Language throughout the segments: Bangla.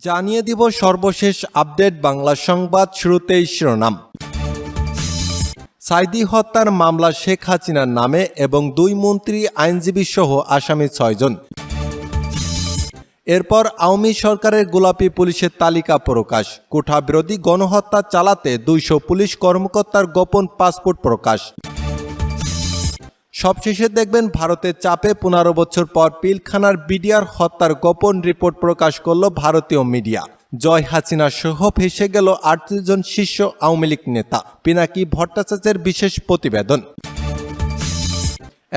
জানিয়ে দিব সর্বশেষ আপডেট বাংলা সংবাদ। শুরুতেই শিরোনাম। সাঈদী হত্যার মামলা শেখ হাসিনার নামে এবং 2 মন্ত্রী আইনজীবী সহ আসামি 6 জন। এরপর আওয়ামী সরকারের গোলাপি পুলিশের তালিকা প্রকাশ। কোঠা বিরোধী গণহত্যা চালাতে 200 পুলিশ কর্মকর্তার গোপন পাসপোর্ট প্রকাশ। সবশেষে দেখবেন ভারতের চাপে 15 বছর পর পিলখানার বিডিআর হত্যার গোপন রিপোর্ট প্রকাশ করল ভারতীয় মিডিয়া। জয় হাসিনা সহ ভেসে গেল 38 জন শীর্ষ আওয়ামী লীগ নেতা। পিনাকি ভট্টাচার্যের বিশেষ প্রতিবেদন।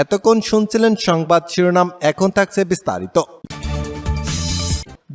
এতক্ষণ শুনছিলেন সংবাদ শিরোনাম, এখন থাকছে বিস্তারিত।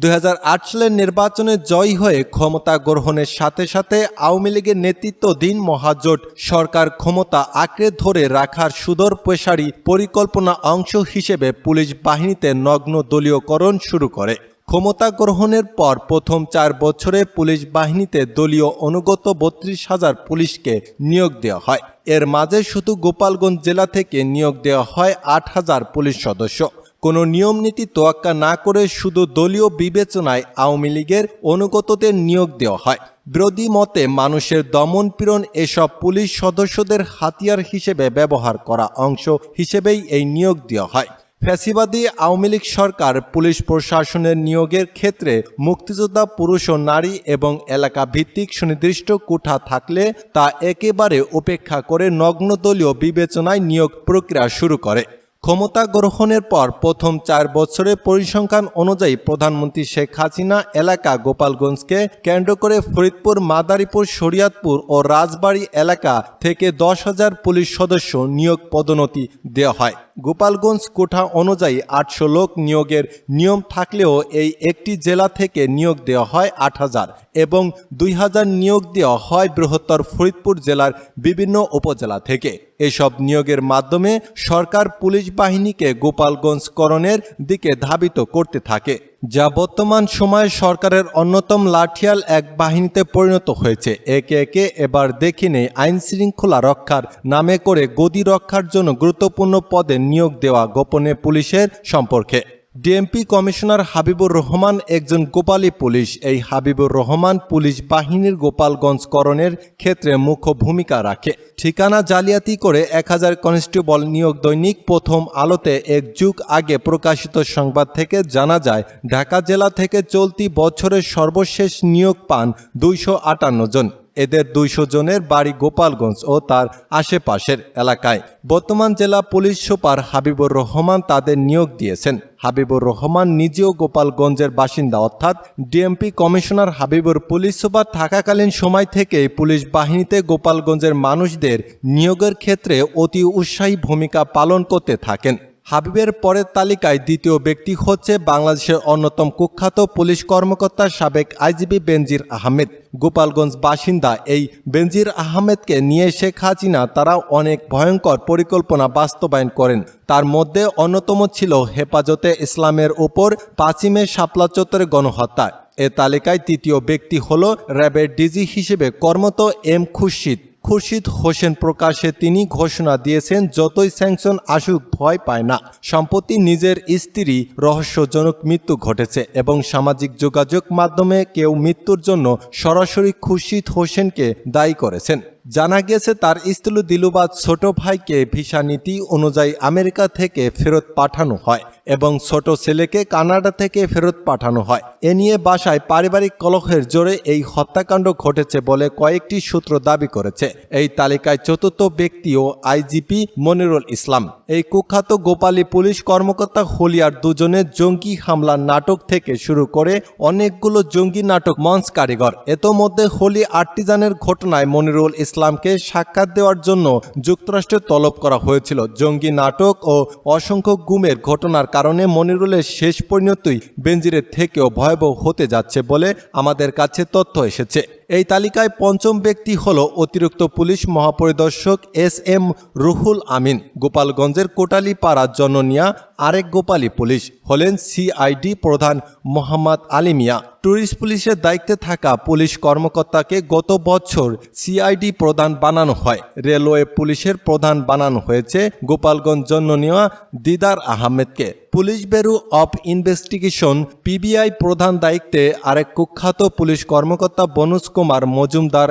2008 সালের নির্বাচনে জয়ী হয়ে ক্ষমতা গ্রহণের সাথে সাথে আওয়ামী লীগের নেতৃত্বাধীন মহাজোট সরকার ক্ষমতা আঁকড়ে ধরে রাখার সুদূরপ্রসারী পরিকল্পনা অংশ হিসেবে পুলিশ বাহিনীতে নগ্ন দলীয়করণ শুরু করে। ক্ষমতা গ্রহণের পর প্রথম 4 বছরে পুলিশ বাহিনীতে দলীয় অনুগত 32,000 পুলিশকে নিয়োগ দেওয়া হয়। এর মাঝে শুধু গোপালগঞ্জ জেলা থেকে নিয়োগ দেওয়া হয় 8,000 পুলিশ সদস্য। কোনো নিয়মনীতি তোয়াক্কা না করে শুধু দলীয় বিবেচনায় আওয়ামী লীগের অনুগতদের নিয়োগ দেওয়া হয়। বিরোধী মতে মানুষের দমনপীড়ন এসব পুলিশ সদস্যদের হাতিয়ার হিসেবে ব্যবহার করা অংশ হিসেবেই এই নিয়োগ দেওয়া হয়। ফ্যাসিবাদী আওয়ামী লীগ সরকার পুলিশ প্রশাসনের নিয়োগের ক্ষেত্রে মুক্তিযোদ্ধা পুরুষ ও নারী এবং এলাকা ভিত্তিক সুনির্দিষ্ট কোঠা থাকলে তা একেবারে উপেক্ষা করে নগ্ন দলীয় বিবেচনায় নিয়োগ প্রক্রিয়া শুরু করে। ক্ষমতা গ্রহণের পর প্রথম 4 বছরে পরিসংখ্যান অনুযায়ী প্রধানমন্ত্রী শেখ হাসিনা এলাকা গোপালগঞ্জকে কেন্দ্র করে ফরিদপুর, মাদারীপুর, শরীয়তপুর ও রাজবাড়ী এলাকা থেকে 10,000 পুলিশ সদস্য নিয়োগ পদোন্নতি দেওয়া হয়। গোপালগঞ্জ কোঠা অনুযায়ী 800 লোক নিয়োগের নিয়ম থাকলেও এই একটি জেলা থেকে নিয়োগ দেওয়া হয় 8,000 এবং 2,000 নিয়োগ দেওয়া হয় বৃহত্তর ফরিদপুর জেলার বিভিন্ন উপজেলা থেকে। এসব নিয়োগের মাধ্যমে সরকার পুলিশ বাহিনীকে গোপালগঞ্জকরণের দিকে ধাবিত করতে থাকে, যা বর্তমান সময়ে সরকারের অন্যতম লাঠিয়াল এক বাহিনীতে পরিণত হয়েছে। একে একে এবার দেখে নেই আইন শৃঙ্খলা রক্ষার নামে করে গদি রক্ষার জন্য গুরুত্বপূর্ণ পদে নিয়োগ দেওয়া গোপনে পুলিশের সম্পর্কে। ডিএমপি কমিশনার হাবিবুর রহমান একজন গোপালী পুলিশ। এই হাবিবুর রহমান পুলিশ বাহিনীর গোপালগঞ্জকরণের ক্ষেত্রে মুখ্য ভূমিকা রাখে। ঠিকানা জালিয়াতি করে 1000 কনস্টেবল নিয়োগ। দৈনিক প্রথম আলোতে 1 যুগ আগে প্রকাশিত সংবাদ থেকে জানা যায়, ঢাকা জেলা থেকে চলতি বছরের সর্বশেষ নিয়োগ পান 258 জন। এদের 200 জনের বাড়ি গোপালগঞ্জ ও তার আশেপাশের এলাকায়। বর্তমান জেলা পুলিশ সুপার হাবিবুর রহমান তাদের নিয়োগ দিয়েছেন। হাবিবুর রহমান নিজেও গোপালগঞ্জের বাসিন্দা, অর্থাৎ DMP commissioner Habibur police super থাকাকালীন সময় থেকেই পুলিশ বাহিনীতে গোপালগঞ্জের মানুষদের নিয়োগের ক্ষেত্রে অতি উৎসাহী ভূমিকা পালন করতে থাকেন। হাবিবের পরের তালিকায় দ্বিতীয় ব্যক্তি হচ্ছে বাংলাদেশের অন্যতম কুখ্যাত পুলিশ কর্মকর্তা সাবেক আইজিপি বেনজির আহমেদ। গোপালগঞ্জ বাসিন্দা এই বেনজির আহমেদকে নিয়ে শেখ হাসিনা তারা অনেক ভয়ঙ্কর পরিকল্পনা বাস্তবায়ন করেন। তার মধ্যে অন্যতম ছিল হেফাজতে ইসলামের উপর 5 মে শাপলা চত্বরে গণহত্যা। এ তালিকায় তৃতীয় ব্যক্তি হল র্যাবের ডিজি হিসেবে কর্মরত এম খুরশিদ হোসেন। প্রকাশ্যে তিনি ঘোষণা দিয়েছেন, যতই স্যাংশন আসুক ভয় পায় না। সম্প্রতি নিজের স্ত্রী রহস্যজনক মৃত্যু ঘটেছে এবং সামাজিক যোগাযোগ মাধ্যমে কেউ মৃত্যুর জন্য সরাসরি খুরশিদ হোসেনকে দায়ী করেছেন। জানা গেছে তার স্ত্রী দিলুবাদ ছোট ভাইকে ভিসা নীতি অনুযায়ী আমেরিকা থেকে ফেরত পাঠানো হয় এবং ছোট ছেলেকে কানাডা থেকে ফেরত পাঠানো হয়। এ নিয়ে বাসায় পারিবারিক কলহের জোরে এই হত্যাকাণ্ড ঘটেছে বলে কয়েকটি সূত্র দাবি করেছে। এই তালিকায় চতুর্থ ব্যক্তিও আইজিপি মনিরুল ইসলাম। এই কুখ্যাত গোপালী পুলিশ কর্মকর্তা হলিয়ার 2 জনের জঙ্গি হামলার নাটক থেকে শুরু করে অনেকগুলো জঙ্গি নাটক মঞ্চ কারিগর। এতোমধ্যে হোলি আর্টিজানের ঘটনায় মনিরুল ইসলামকে সাক্ষাৎ দেওয়ার জন্য যুক্তরাষ্ট্রে তলব করা হয়েছিল। জঙ্গি নাটক ও অসংখ্য গুমের ঘটনার কারণে মনিরুলের শেষ পরিণতি বেনজিরের থেকেও ভয়াবহ হতে যাচ্ছে বলে আমাদের কাছে তথ্য এসেছে। এই তালিকায় পঞ্চম ব্যক্তি হল অতিরিক্ত পুলিশ মহাপরিদর্শক SM রুহুল আমিন। গোপালগঞ্জের কোটালীপাড়া জননিয়া আরেক গোপালী পুলিশ হলেন CID প্রধান মোহাম্মদ আলী মিয়া। ট্যুরিস্ট পুলিশের দায়িত্বে থাকা পুলিশ কর্মকর্তাকে গত বছর CID প্রধান বানানো হয়। রেলওয়ে পুলিশের প্রধান বানানো হয়েছে গোপালগঞ্জ জননিয়া দিদার আহমেদকে। Police bureau of investigation PBI প্রধান দায়িত্বে আরেক কুখ্যাত পুলিশ কর্মকর্তা বনুজ কুমার মজুমদার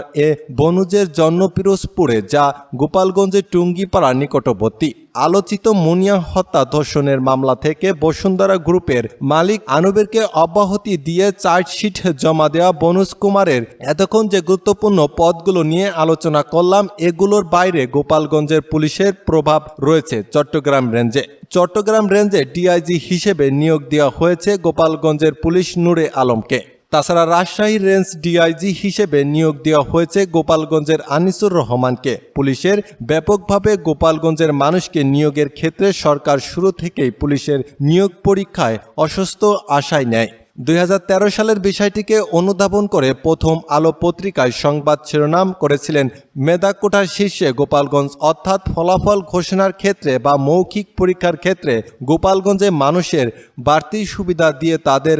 বনুজের জন্ম পিরোজপুরে, যা গোপালগঞ্জের টুঙ্গিপাড়ার নিকটবর্তী। আলোচিত মুনিয়া হত্যা ধর্ষণের মামলা থেকে বসুন্ধরা গ্রুপের মালিক আনুবেরকে অব্যাহতি দিয়ে চার্জশিট জমা দেওয়া বনুজ কুমারের এতক্ষণ যে গুরুত্বপূর্ণ পদগুলো নিয়ে আলোচনা করলাম, এগুলোর বাইরে গোপালগঞ্জের পুলিশের প্রভাব রয়েছে চট্টগ্রাম রেঞ্জে। চট্টগ্রাম রেঞ্জে ডিআইজি হিসেবে নিয়োগ দেওয়া হয়েছে গোপালগঞ্জের পুলিশ নূরে আলমকে। তাছাড়া রাজশাহী রেঞ্জ ডিআইজি হিসেবে নিয়োগ দেওয়া হয়েছে গোপালগঞ্জের আনিসুর রহমানকে। পুলিশের ব্যাপকভাবে গোপালগঞ্জের মানুষকে নিয়োগের ক্ষেত্রে সরকার শুরু থেকেই পুলিশের নিয়োগ পরীক্ষায় অস্বস্ত আশায় নেয়। 2013 সালের বিষয়টিকে অনুধাবন করে প্রথম আলো পত্রিকায় সংবাদ শিরোনাম করেছিলেন, মেধা কোটার শীর্ষে গোপালগঞ্জ, অর্থাৎ ফলাফল ঘোষণার ক্ষেত্রে বা মৌখিক পরীক্ষার ক্ষেত্রে গোপালগঞ্জে মানুষের বাড়তি সুবিধা দিয়ে তাদের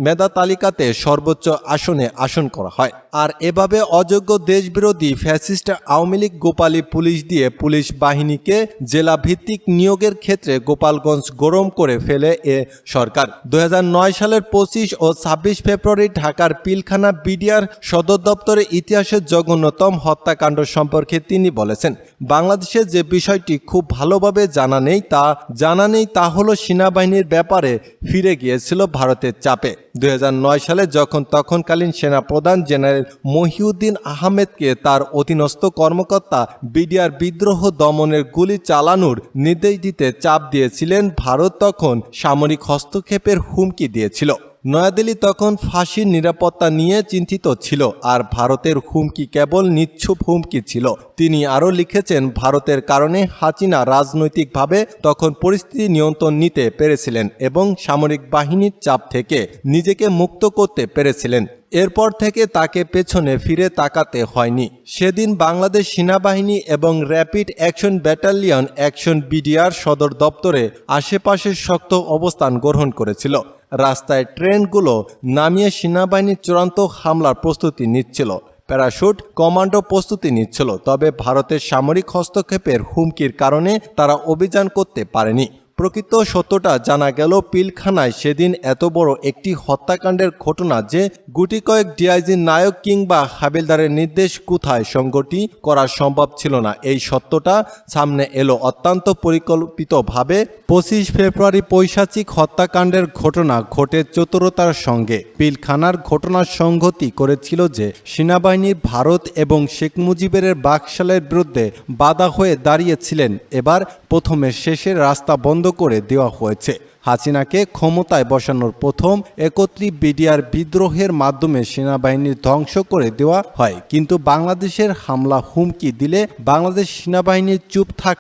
মেধা তালিকাতে সর্বোচ্চ আসনে আসন করা হয়। আর এভাবে অযোগ্য দেশবিরোধী ফ্যাসিস্ট আওয়ামী লীগ গোপালী পুলিশ দিয়ে পুলিশ বাহিনীকে জেলা ভিত্তিক নিয়োগের ক্ষেত্রে গোপালগঞ্জ গরম করে ফেলে সরকার। 2009 সালের 25 ও 26 ফেব্রুয়ারি ঢাকার পিলখানা বিডিআর সদর দপ্তরে ইতিহাসের জঘন্যতম হত্যাকাণ্ড সম্পর্কে তিনি বলেছেন, বাংলাদেশে যে বিষয়টি খুব ভালোভাবে জানা নেই তা হলো সেনাবাহিনীর ব্যাপারে ফিরে গিয়েছিল ভারতের চাপে। 2009 সালে যখন তখনকালীন সেনাপ্রধান জেনারেল মহিউদ্দিন আহমেদকে তার অধীনস্থ কর্মকর্তা বিডিআর বিদ্রোহ দমনের গুলি চালানোর নির্দেশ দিতে চাপ দিয়েছিলেন, ভারত তখন সামরিক হস্তক্ষেপের হুমকি দিয়েছিল। নয়াদিল্লি তখন ফাঁসির নিরাপত্তা নিয়ে চিন্তিত ছিল, আর ভারতের হুমকি কেবল নিচ্ছুপ হুমকি ছিল। তিনি আরও লিখেছেন, ভারতের কারণে হাসিনা রাজনৈতিকভাবে তখন পরিস্থিতি নিয়ন্ত্রণ নিতে পেরেছিলেন এবং সামরিক বাহিনীর চাপ থেকে নিজেকে মুক্ত করতে পেরেছিলেন। এরপর থেকে তাকে পেছনে ফিরে তাকাতে হয়নি। সেদিন বাংলাদেশ সেনাবাহিনী এবং rapid action battalion action BDR সদর দপ্তরে আশেপাশে শক্ত অবস্থান গ্রহণ করেছিল। রাস্তায় ট্রেনগুলো নামিয়ে সেনাবাহিনী চূড়ান্ত হামলার প্রস্তুতি নিচ্ছিল, প্যারাশুট কমান্ডো প্রস্তুতি নিচ্ছিল। তবে ভারতের সামরিক হস্তক্ষেপের হুমকির কারণে তারা অভিযান করতে পারেনি। প্রকৃত সত্যটা জানা গেল পিলখানায় সেদিন এত বড় একটি হত্যাকাণ্ডের ঘটনা যে গুটি কয়েক ডিআইজি নায়ক কিংবা হাবিলদারের নির্দেশ কোথায় সংগতি করা সম্ভব ছিল না। এই সত্যটা সামনে এলো অত্যন্ত পরিকল্পিতভাবে। 25 ফেব্রুয়ারি পৈশাচিক হত্যাকাণ্ডের ঘটনা ঘটে চতুরতার সঙ্গে। পিলখানার ঘটনার সংগতি করেছিল যে সেনাবাহিনী ভারত এবং শেখ মুজিবের বাকশালের বিরুদ্ধে বাধা হয়ে দাঁড়িয়েছিলেন। এবার প্রথমে শেষের রাস্তা বন্ধ করে দেওয়া হয়েছে। হাসিনাকে ক্ষমতায় বসানোর প্রথম 31 বিডিআর বিদ্রোহের মাধ্যমে সেনাবাহিনীর ধ্বংস করে দেওয়া হয়, কিন্তু বাংলাদেশের হামলা হুমকি দিলে বাংলাদেশ সেনাবাহিনীর চুপ থাক